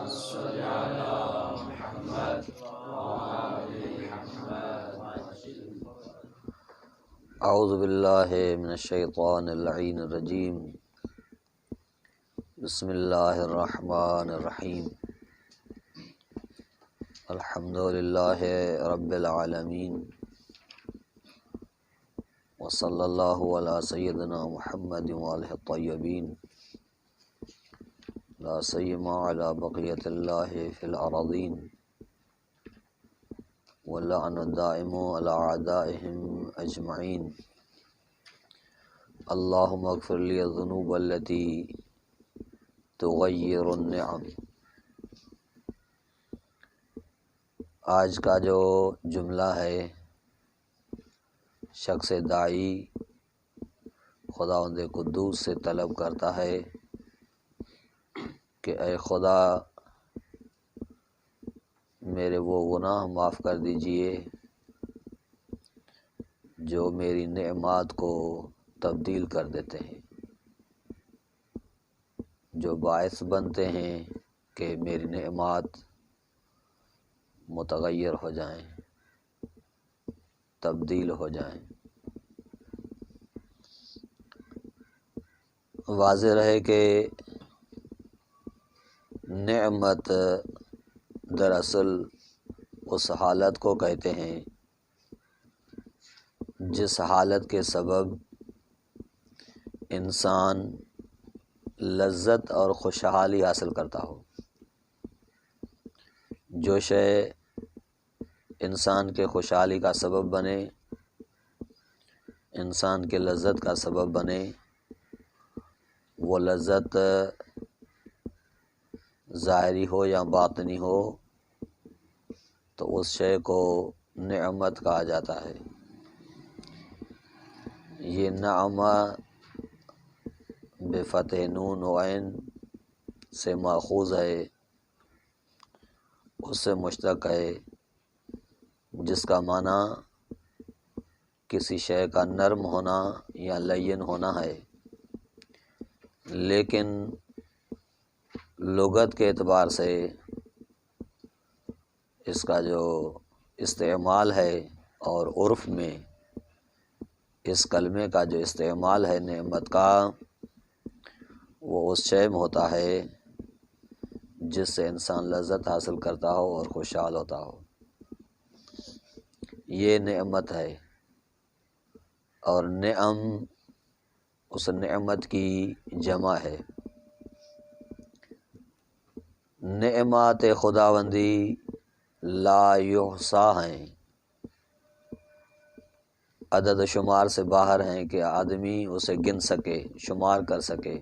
صل علی محمد وآل محمد۔ اعوذ باللہ من الشیطان اللعین الرجیم، بسم اللہ الرحمن الرحیم، الحمد للہ رب العالمین، وصلی اللہ علی سیدنا محمد وآلہ الطیبین، لا سیما علی بقیۃ اللہ فی الارضین، واللعن الدائم علی اعدائہم اجمعین۔ اللہم اغفر لی الذنوب التی تغیر النعم۔ آج کا جو جملہ ہے، شخص داعی خداوند قدوس سے طلب کرتا ہے کہ اے خدا میرے وہ گناہ معاف کر دیجئے جو میری نعمات کو تبدیل کر دیتے ہیں، جو باعث بنتے ہیں کہ میری نعمات متغیر ہو جائیں، تبدیل ہو جائیں۔ واضح رہے کہ نعمت دراصل اس حالت کو کہتے ہیں جس حالت کے سبب انسان لذت اور خوشحالی حاصل کرتا ہو۔ جو شے انسان کے خوشحالی کا سبب بنے، انسان کے لذت کا سبب بنے، وہ لذت ظاہری ہو یا باطنی ہو، تو اس شے کو نعمت کہا جاتا ہے۔ یہ نعمہ بفتح نون و عین سے ماخوذ ہے، اس سے مشتق ہے جس کا معنی کسی شے کا نرم ہونا یا لین ہونا ہے، لیکن لغت کے اعتبار سے اس کا جو استعمال ہے اور عرف میں اس کلمے کا جو استعمال ہے نعمت کا، وہ اس شے میں ہوتا ہے جس سے انسان لذت حاصل کرتا ہو اور خوشحال ہوتا ہو۔ یہ نعمت ہے، اور نعم اس نعمت کی جمع ہے۔ نعمات خداوندی لا یحصیٰ ہیں، عدد و شمار سے باہر ہیں کہ آدمی اسے گن سکے، شمار کر سکے۔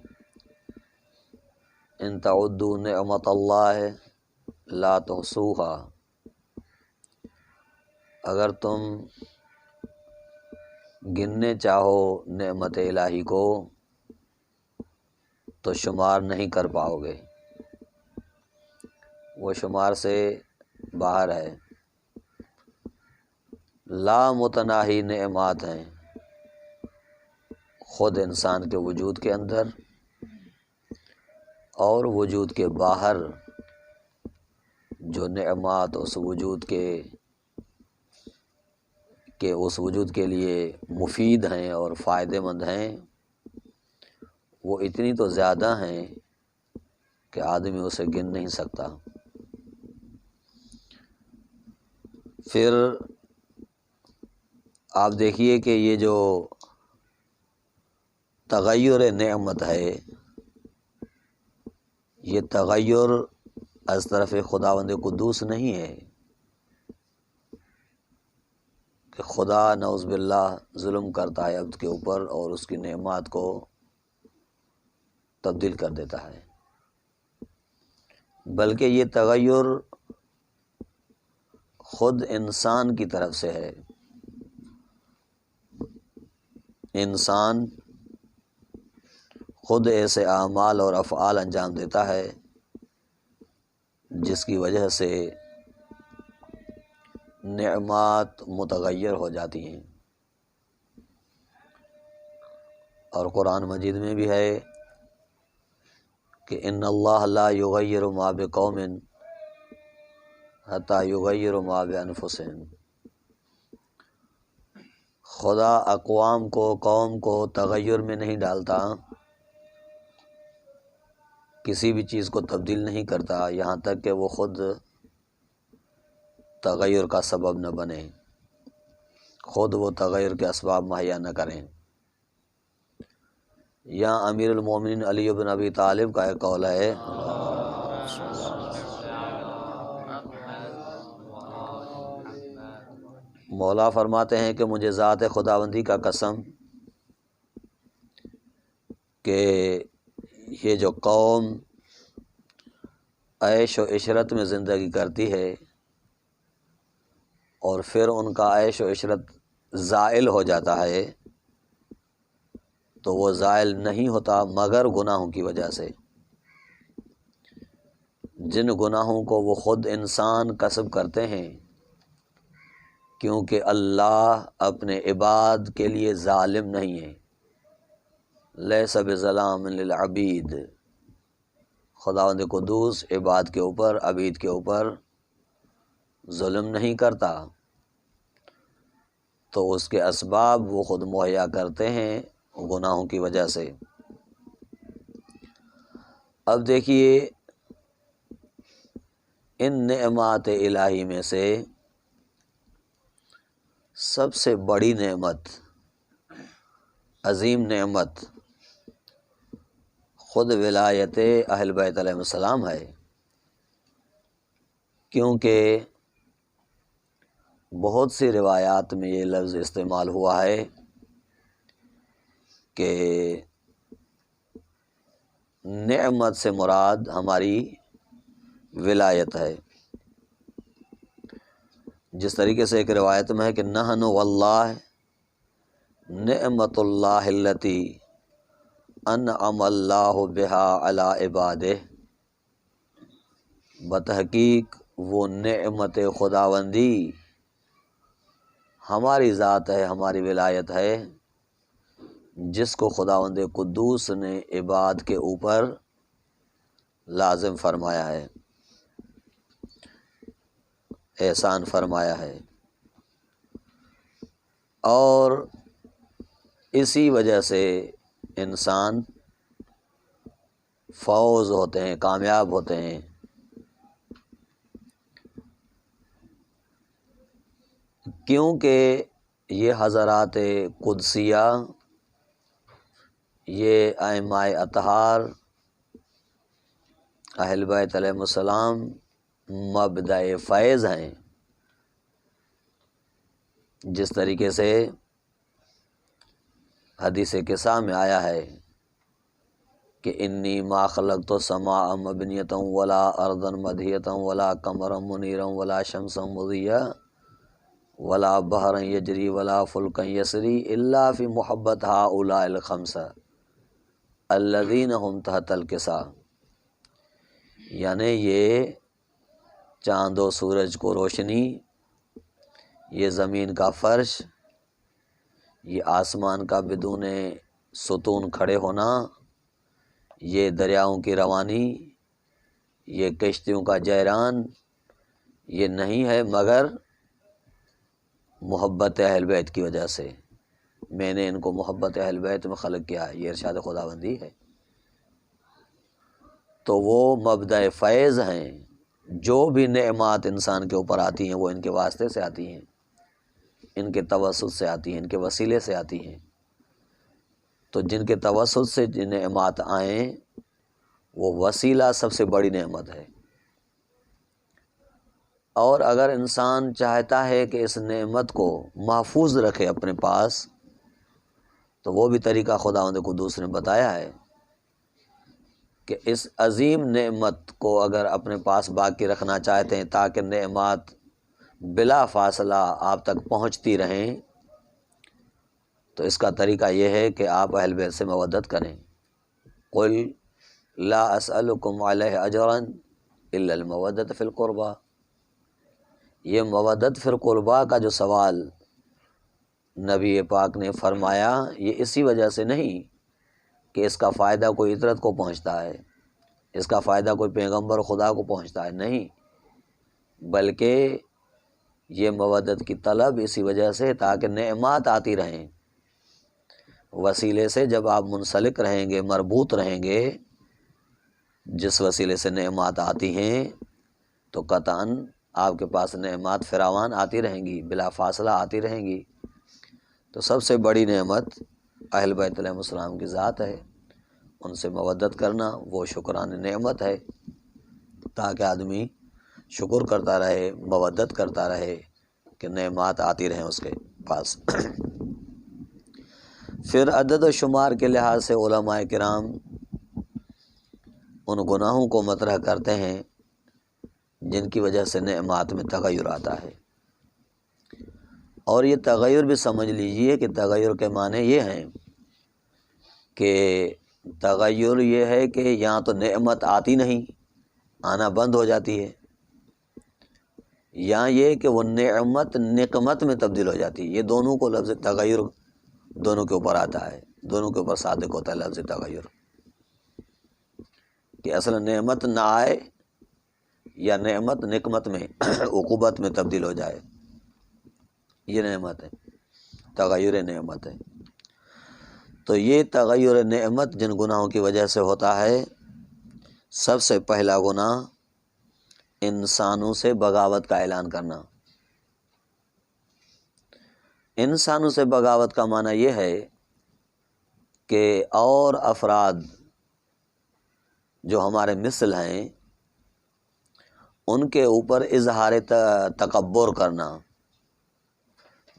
ان تعدوا نعمت اللہ لا تحصوها، اگر تم گننے چاہو نعمت الہی کو تو شمار نہیں کر پاؤ گے، وہ شمار سے باہر ہے۔ لا متناہی نعمات ہیں خود انسان کے وجود کے اندر اور وجود کے باہر، جو نعمات اس وجود اس وجود کے لیے مفید ہیں اور فائدہ مند ہیں، وہ اتنی تو زیادہ ہیں کہ آدمی اسے گن نہیں سکتا۔ پھر آپ دیکھیے کہ یہ جو تغیر نعمت ہے، یہ تغیر از طرف خداوند قدوس نہیں ہے کہ خدا نعوذ باللہ ظلم کرتا ہے عبد کے اوپر اور اس کی نعمات کو تبدیل کر دیتا ہے، بلکہ یہ تغیر خود انسان کی طرف سے ہے۔ انسان خود ایسے اعمال اور افعال انجام دیتا ہے جس کی وجہ سے نعمات متغیر ہو جاتی ہیں، اور قرآن مجید میں بھی ہے کہ ان اللہ لا یغیر ما بقوم حتی یغیروا ما بانفسہم، خدا اقوام کو، قوم کو تغیر میں نہیں ڈالتا، کسی بھی چیز کو تبدیل نہیں کرتا یہاں تک کہ وہ خود تغیر کا سبب نہ بنے، خود وہ تغیر کے اسباب مہیا نہ کریں۔ یہاں امیر المومنین علی بن ابی طالب کا ایک قول ہے، مولا فرماتے ہیں کہ مجھے ذات خداوندی کا قسم کہ یہ جو قوم عیش و عشرت میں زندگی کرتی ہے اور پھر ان کا عیش و عشرت زائل ہو جاتا ہے، تو وہ زائل نہیں ہوتا مگر گناہوں کی وجہ سے، جن گناہوں کو وہ خود انسان کسب کرتے ہیں، کیونکہ اللہ اپنے عباد کے لیے ظالم نہیں ہے، لیس بظلام للعبید، خداوند قدوس عباد کے اوپر، عبید کے اوپر ظلم نہیں کرتا، تو اس کے اسباب وہ خود مہیا کرتے ہیں گناہوں کی وجہ سے۔ اب دیکھیے ان نعمات الہی میں سے سب سے بڑی نعمت، عظیم نعمت خود ولایت اہل بیت علیہ السلام ہے، کیونکہ بہت سی روایات میں یہ لفظ استعمال ہوا ہے کہ نعمت سے مراد ہماری ولایت ہے، جس طریقے سے ایک روایت میں ہے کہ نحن واللہ نعمت اللہ التی انعم اللہ بها علی عبادہ، بتحقیق وہ نعمت خداوندی ہماری ذات ہے، ہماری ولایت ہے، جس کو خداوند قدوس نے عباد کے اوپر لازم فرمایا ہے، احسان فرمایا ہے، اور اسی وجہ سے انسان فوز ہوتے ہیں، کامیاب ہوتے ہیں۔ کیونکہ یہ حضرات قدسیہ، یہ ائمہ اطہار اہل بیت علیہ السلام مبدأ فیض ہیں، جس طریقے سے حدیث قصہ میں آیا ہے کہ انی ما خلقت السماء مبنیۃ ولا ارضا مدحیۃ ولا قمرا منیرا ولا شمسا مضیٰ ولا بحرا یجری ولا فلکا یسری الا فی محبت ہؤلاء الخمسہ الذین هم تحت الکساء، یعنی یہ چاند و سورج کو روشنی، یہ زمین کا فرش، یہ آسمان کا بدون ستون کھڑے ہونا، یہ دریاؤں کی روانی، یہ کشتیوں کا جیران، یہ نہیں ہے مگر محبت اہل بیت کی وجہ سے، میں نے ان کو محبت اہل بیت میں خلق کیا ہے، یہ ارشاد خداوندی ہے۔ تو وہ مبدأ فیض ہیں، جو بھی نعمات انسان کے اوپر آتی ہیں وہ ان کے واسطے سے آتی ہیں، ان کے توسط سے آتی ہیں، ان کے وسیلے سے آتی ہیں۔ تو جن کے توسط سے جن نعمات آئیں وہ وسیلہ سب سے بڑی نعمت ہے، اور اگر انسان چاہتا ہے کہ اس نعمت کو محفوظ رکھے اپنے پاس، تو وہ بھی طریقہ خداوند قدوس نے بتایا ہے کہ اس عظیم نعمت کو اگر اپنے پاس باقی رکھنا چاہتے ہیں تاکہ نعمات بلا فاصلہ آپ تک پہنچتی رہیں، تو اس کا طریقہ یہ ہے کہ آپ اہل بیت سے مودت کریں۔ قل لا اسألکم علیہ اجرا الا المودۃ فی القربى، یہ مودت فی القربى کا جو سوال نبی پاک نے فرمایا، یہ اسی وجہ سے نہیں کہ اس کا فائدہ کوئی اطرت کو پہنچتا ہے، اس کا فائدہ کوئی پیغمبر خدا کو پہنچتا ہے؟ نہیں، بلکہ یہ مودت کی طلب اسی وجہ سے تاکہ نعمات آتی رہیں، وسیلے سے جب آپ منسلک رہیں گے، مربوط رہیں گے، جس وسیلے سے نعمات آتی ہیں تو قطعاً آپ کے پاس نعمات فراوان آتی رہیں گی، بلا فاصلہ آتی رہیں گی۔ تو سب سے بڑی نعمت اہل بیت علیہ السلام کی ذات ہے، ان سے مودت کرنا وہ شکران نعمت ہے، تاکہ آدمی شکر کرتا رہے، مودت کرتا رہے کہ نعمات آتی رہیں اس کے پاس۔ پھر عدد و شمار کے لحاظ سے علماء کرام ان گناہوں کو مطرح کرتے ہیں جن کی وجہ سے نعمات میں تغیر آتا ہے، اور یہ تغیر بھی سمجھ لیجئے کہ تغیر کے معنی یہ ہیں کہ تغیر یہ ہے کہ یہاں تو نعمت آتی نہیں، آنا بند ہو جاتی ہے، یا یہ کہ وہ نعمت نقمت میں تبدیل ہو جاتی ہے۔ یہ دونوں کو لفظ تغیر دونوں کے اوپر آتا ہے، دونوں کے اوپر صادق ہوتا ہے لفظ تغیر، کہ اصل نعمت نہ آئے یا نعمت نقمت میں عقوبت میں تبدیل ہو جائے، یہ نعمت ہے، تغیر نعمت ہے۔ تو یہ تغیر نعمت جن گناہوں کی وجہ سے ہوتا ہے، سب سے پہلا گناہ انسانوں سے بغاوت کا اعلان کرنا۔ انسانوں سے بغاوت کا معنی یہ ہے کہ اور افراد جو ہمارے مثل ہیں ان کے اوپر اظہار تکبر کرنا،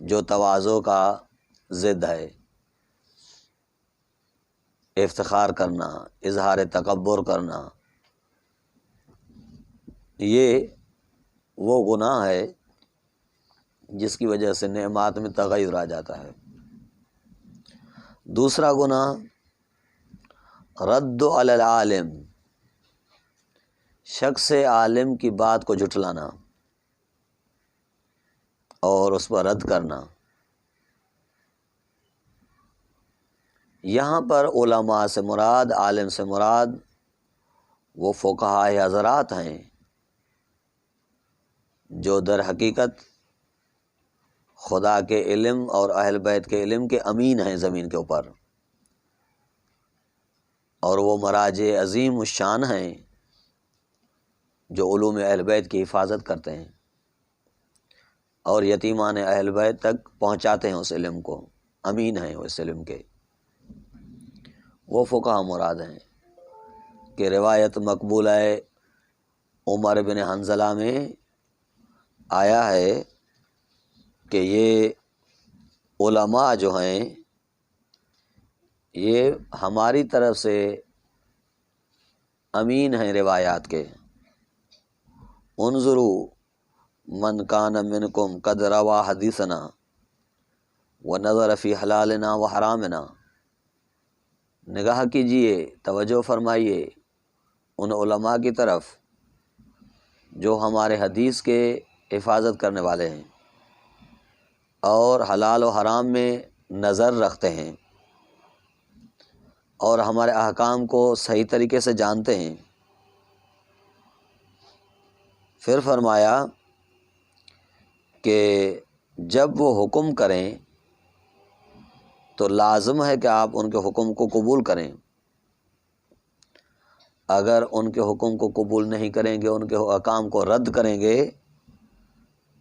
جو تواضع کا ضد ہے، افتخار کرنا، اظہار تکبر کرنا، یہ وہ گناہ ہے جس کی وجہ سے نعمات میں تغیر آ جاتا ہے۔ دوسرا گناہ رد علی العالم، شخص عالم کی بات کو جھٹلانا اور اس پر رد کرنا۔ یہاں پر علماء سے مراد، عالم سے مراد وہ فقہاء حضرات ہیں جو در حقیقت خدا کے علم اور اہل بیت کے علم کے امین ہیں زمین کے اوپر، اور وہ مراجع عظیم الشان ہیں جو علوم اہل بیت کی حفاظت کرتے ہیں اور یتیمان اہل بیت تک پہنچاتے ہیں اس علم کو، امین ہیں اس علم کے، وہ فقہاء مراد ہیں۔ کہ روایت مقبول ہے عمر بن حنظلہ میں آیا ہے کہ یہ علماء جو ہیں یہ ہماری طرف سے امین ہیں روایات کے، انظروا من کان منکم قد روا حدیثنا ونظر فی حلالنا وحرامنا، نگاہ کیجئے، توجہ فرمائیے ان علماء کی طرف جو ہمارے حدیث کے حفاظت کرنے والے ہیں اور حلال و حرام میں نظر رکھتے ہیں اور ہمارے احکام کو صحیح طریقے سے جانتے ہیں۔ پھر فرمایا کہ جب وہ حکم کریں تو لازم ہے کہ آپ ان کے حکم کو قبول کریں، اگر ان کے حکم کو قبول نہیں کریں گے، ان کے احکام کو رد کریں گے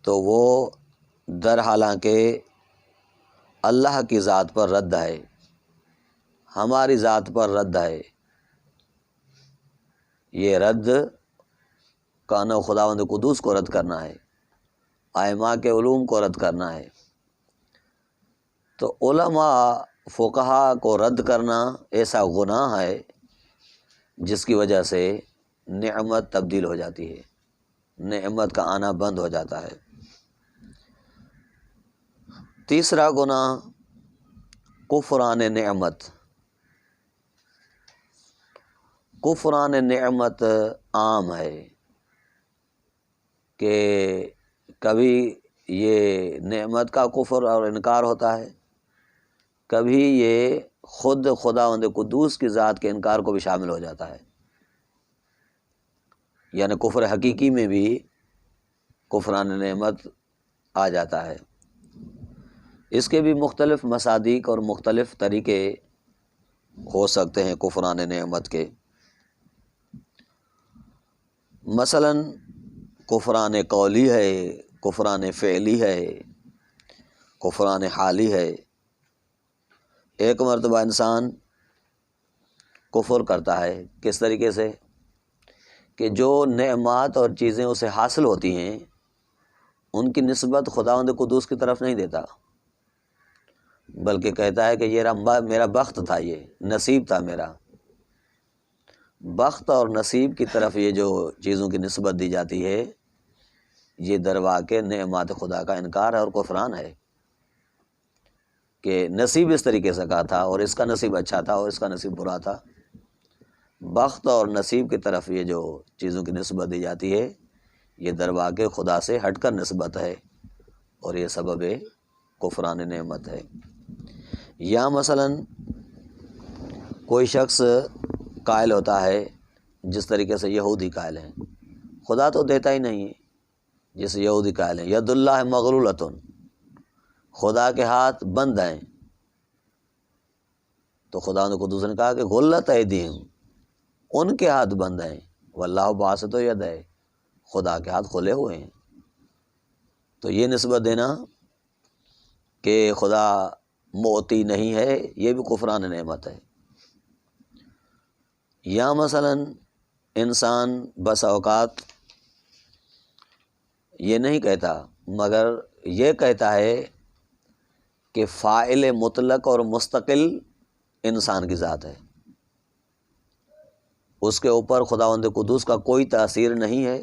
تو وہ در حالانکہ اللہ کی ذات پر رد ہے، ہماری ذات پر رد ہے۔ یہ رد کانو خداوند قدوس کو رد کرنا ہے، ائمہ کے علوم کو رد کرنا ہے۔ تو علماء فقہاء کو رد کرنا ایسا گناہ ہے جس کی وجہ سے نعمت تبدیل ہو جاتی ہے، نعمت کا آنا بند ہو جاتا ہے۔ تیسرا گناہ کفران نعمت۔ کفران نعمت عام ہے کہ کبھی یہ نعمت کا کفر اور انکار ہوتا ہے، کبھی یہ خود خداوند قدوس کی ذات کے انکار کو بھی شامل ہو جاتا ہے۔ یعنی کفر حقیقی میں بھی کفران نعمت آ جاتا ہے۔ اس کے بھی مختلف مصادیق اور مختلف طریقے ہو سکتے ہیں کفران نعمت کے۔ مثلا کفران قولی ہے، کفران فعلی ہے، کفران حالی ہے۔ ایک مرتبہ انسان کفر کرتا ہے، کس طریقے سے کہ جو نعمات اور چیزیں اسے حاصل ہوتی ہیں ان کی نسبت خداوند قدوس کی طرف نہیں دیتا، بلکہ کہتا ہے کہ یہ میرا بخت تھا، یہ نصیب تھا میرا۔ بخت اور نصیب کی طرف یہ جو چیزوں کی نسبت دی جاتی ہے، یہ درواقع نعمات خدا کا انکار ہے اور کفران ہے، کہ نصیب اس طریقے سے کا تھا اور اس کا نصیب اچھا تھا اور اس کا نصیب برا تھا۔ بخت اور نصیب کی طرف یہ جو چیزوں کی نسبت دی جاتی ہے، یہ درواقع خدا سے ہٹ کر نسبت ہے اور یہ سبب کفران نعمت ہے۔ یا مثلا کوئی شخص قائل ہوتا ہے، جس طریقے سے یہودی قائل ہیں، خدا تو دیتا ہی نہیں ہے، جس یہودی قائل ہیں ید اللہ مغلولۃ، خدا کے ہاتھ بند ہیں، تو خدا نے قدوس نے کہا کہ غلت ایدیہم، ان کے ہاتھ بند ہیں، واللہ باسط یدہ، خدا کے ہاتھ کھلے ہوئے ہیں۔ تو یہ نسبت دینا کہ خدا معطی نہیں ہے، یہ بھی کفران نعمت ہے۔ یا مثلا انسان بس اوقات یہ نہیں کہتا، مگر یہ کہتا ہے کہ فاعل مطلق اور مستقل انسان کی ذات ہے، اس کے اوپر خداوند قدوس کا کوئی تاثیر نہیں ہے،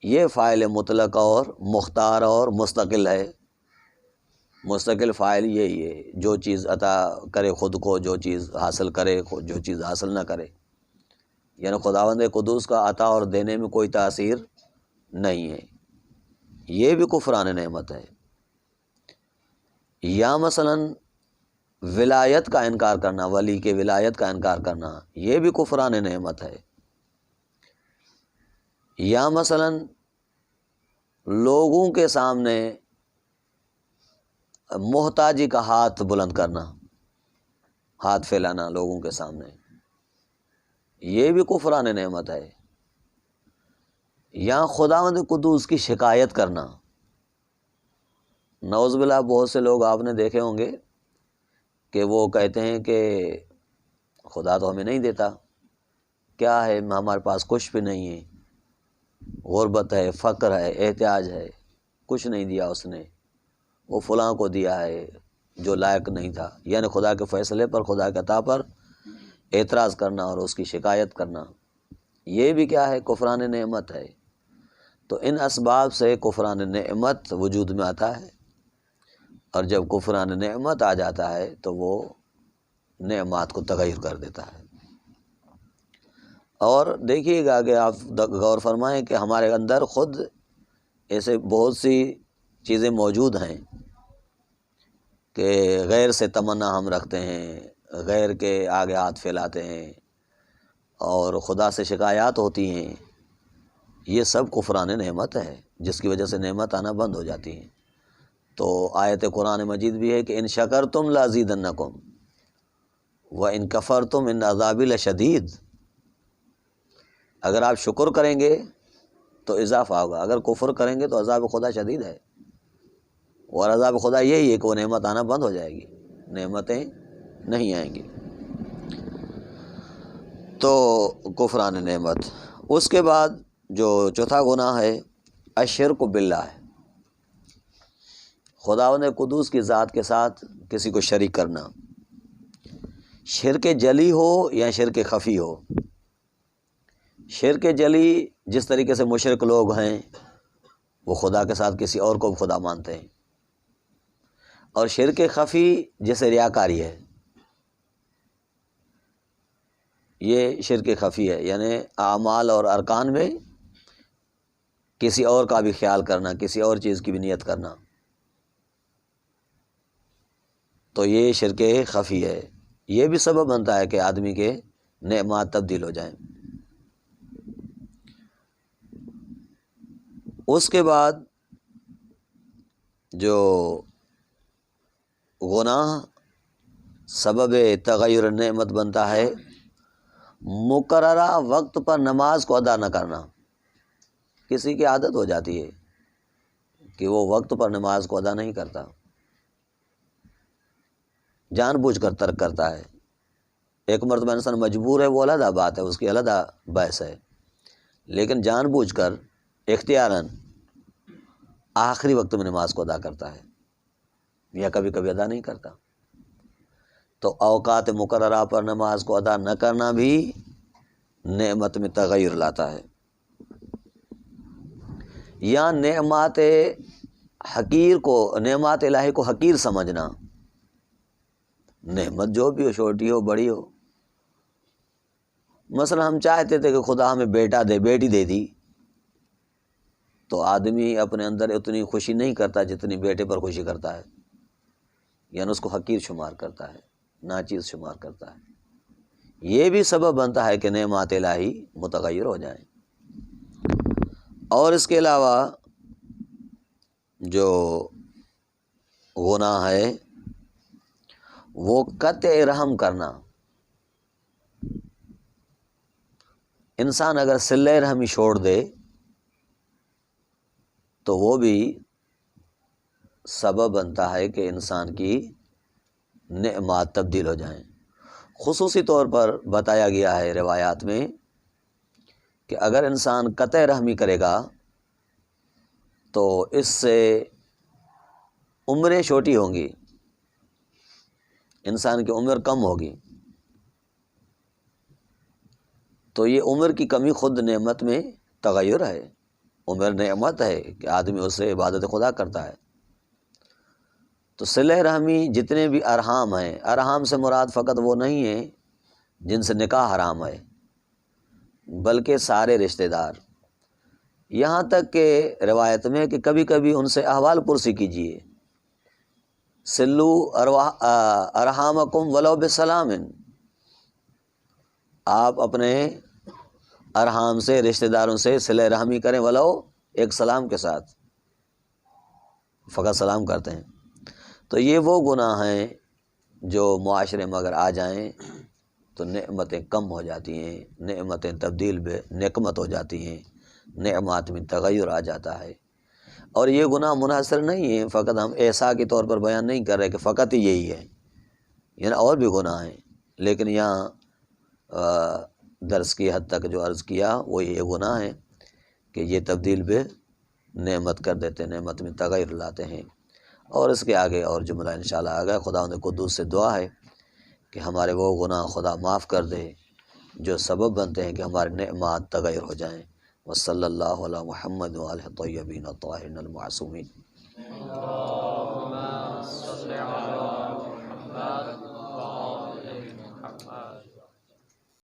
یہ فاعل مطلق اور مختار اور مستقل ہے۔ مستقل فاعل یہی ہے جو چیز عطا کرے خود کو، جو چیز حاصل کرے، جو چیز حاصل نہ کرے، یعنی خداوند قدوس کا عطا اور دینے میں کوئی تاثیر نہیں ہے، یہ بھی کفران نعمت ہے۔ یا مثلا ولایت کا انکار کرنا، ولی کے ولایت کا انکار کرنا، یہ بھی کفران نعمت ہے۔ یا مثلا لوگوں کے سامنے محتاجی کا ہاتھ بلند کرنا، ہاتھ پھیلانا لوگوں کے سامنے، یہ بھی کفران نعمت ہے۔ یا خداوند قدوس کی شکایت کرنا، نعوذ باللہ بہت سے لوگ آپ نے دیکھے ہوں گے کہ وہ کہتے ہیں کہ خدا تو ہمیں نہیں دیتا، کیا ہے ہمارے پاس کچھ بھی نہیں ہے، غربت ہے، فقر ہے، احتیاج ہے، کچھ نہیں دیا اس نے، وہ فلاں کو دیا ہے جو لائق نہیں تھا، یعنی خدا کے فیصلے پر، خدا کے عطا پر اعتراض کرنا اور اس کی شکایت کرنا، یہ بھی کیا ہے؟ کفران نعمت ہے۔ تو ان اسباب سے کفران نعمت وجود میں آتا ہے، اور جب کفران نعمت آ جاتا ہے تو وہ نعمات کو تغیر کر دیتا ہے۔ اور دیکھیے گا کہ آپ غور فرمائیں کہ ہمارے اندر خود ایسے بہت سی چیزیں موجود ہیں کہ غیر سے تمنا ہم رکھتے ہیں، غیر کے آگے ہاتھ پھیلاتے ہیں اور خدا سے شکایات ہوتی ہیں، یہ سب کفران نعمت ہے، جس کی وجہ سے نعمت آنا بند ہو جاتی ہیں۔ تو آیت قرآن مجید بھی ہے کہ ان شکرتم لازیدنکم وان کفرتم ان عذابی لشدید، اگر آپ شکر کریں گے تو اضافہ ہوگا، اگر کفر کریں گے تو عذاب خدا شدید ہے، اور عذاب خدا یہی ہے کہ وہ نعمت آنا بند ہو جائے گی، نعمتیں نہیں آئیں گی۔ تو کفران نعمت۔ اس کے بعد جو چوتھا گناہ ہے الشرک باللہ، خداوند قدوس کی ذات کے ساتھ کسی کو شریک کرنا، شرک جلی ہو یا شرک خفی ہو۔ شرک جلی جس طریقے سے مشرک لوگ ہیں وہ خدا کے ساتھ کسی اور کو خدا مانتے ہیں، اور شرک خفی جیسے ریاکاری ہے، یہ شرک خفی ہے، یعنی اعمال اور ارکان میں کسی اور کا بھی خیال کرنا، کسی اور چیز کی بھی نیت کرنا، تو یہ شرک خفی ہے، یہ بھی سبب بنتا ہے کہ آدمی کے نعمات تبدیل ہو جائیں۔ اس کے بعد جو گناہ سبب تغیر نعمت بنتا ہے، مقررہ وقت پر نماز کو ادا نہ کرنا۔ کسی کی عادت ہو جاتی ہے کہ وہ وقت پر نماز کو ادا نہیں کرتا، جان بوجھ کر ترک کرتا ہے۔ ایک مرتبہ انسان مجبور ہے، وہ علیحدہ بات ہے، اس کی علیحدہ بحث ہے، لیکن جان بوجھ کر اختیاراً آخری وقت میں نماز کو ادا کرتا ہے یا کبھی کبھی ادا نہیں کرتا، تو اوقات مقررہ پر نماز کو ادا نہ کرنا بھی نعمت میں تغیر لاتا ہے۔ یا نعمات حقیر کو، نعمات الہی کو حقیر سمجھنا، نعمت جو بھی ہو، چھوٹی ہو بڑی ہو۔ مثلا ہم چاہتے تھے کہ خدا ہمیں بیٹا دے، بیٹی دے دی، تو آدمی اپنے اندر اتنی خوشی نہیں کرتا جتنی بیٹے پر خوشی کرتا ہے، یعنی اس کو حقیر شمار کرتا ہے، ناچیز شمار کرتا ہے۔ یہ بھی سبب بنتا ہے کہ نعمات الہی متغیر ہو جائیں۔ اور اس کے علاوہ جو گناہ ہے وہ قطع رحم کرنا۔ انسان اگر صلہ رحمی چھوڑ دے تو وہ بھی سبب بنتا ہے کہ انسان کی نعمات تبدیل ہو جائیں۔ خصوصی طور پر بتایا گیا ہے روایات میں کہ اگر انسان قطع رحمی کرے گا تو اس سے عمریں چھوٹی ہوں گی، انسان کی عمر کم ہوگی، تو یہ عمر کی کمی خود نعمت میں تغیر ہے۔ عمر نعمت ہے کہ آدمی اس سے عبادت خدا کرتا ہے۔ تو صلہ رحمی جتنے بھی ارحام ہیں، ارحام سے مراد فقط وہ نہیں ہیں جن سے نکاح حرام ہے، بلکہ سارے رشتہ دار، یہاں تک کہ روایت میں کہ کبھی کبھی ان سے احوال پرسی کیجیے، سلو ارحامکم ولو بسلام، آپ اپنے ارحام سے، رشتہ داروں سے صلہ رحمی کریں ولو ایک سلام کے ساتھ، فقط سلام کرتے ہیں۔ تو یہ وہ گناہ ہیں جو معاشرے میں اگر آ جائیں تو نعمتیں کم ہو جاتی ہیں، نعمتیں تبدیل بے نعمت ہو جاتی ہیں، نعمات میں تغیر آ جاتا ہے۔ اور یہ گناہ منحصر نہیں ہیں، فقط ہم ایسا کے طور پر بیان نہیں کر رہے کہ فقط ہی یہی ہے، یعنی اور بھی گناہ ہیں، لیکن یہاں درس کی حد تک جو عرض کیا وہ یہ گناہ ہے کہ یہ تبدیل بے نعمت کر دیتے، نعمت میں تغیر لاتے ہیں۔ اور اس کے آگے اور جملہ انشاءاللہ آگا۔ خداوند قدوس سے دعا ہے کہ ہمارے وہ گناہ خدا معاف کر دے جو سبب بنتے ہیں کہ ہمارے نعمات تغیر ہو جائیں۔ وصلی اللہ علی محمد وآلہ الطیبین الطاہرین المعصومین۔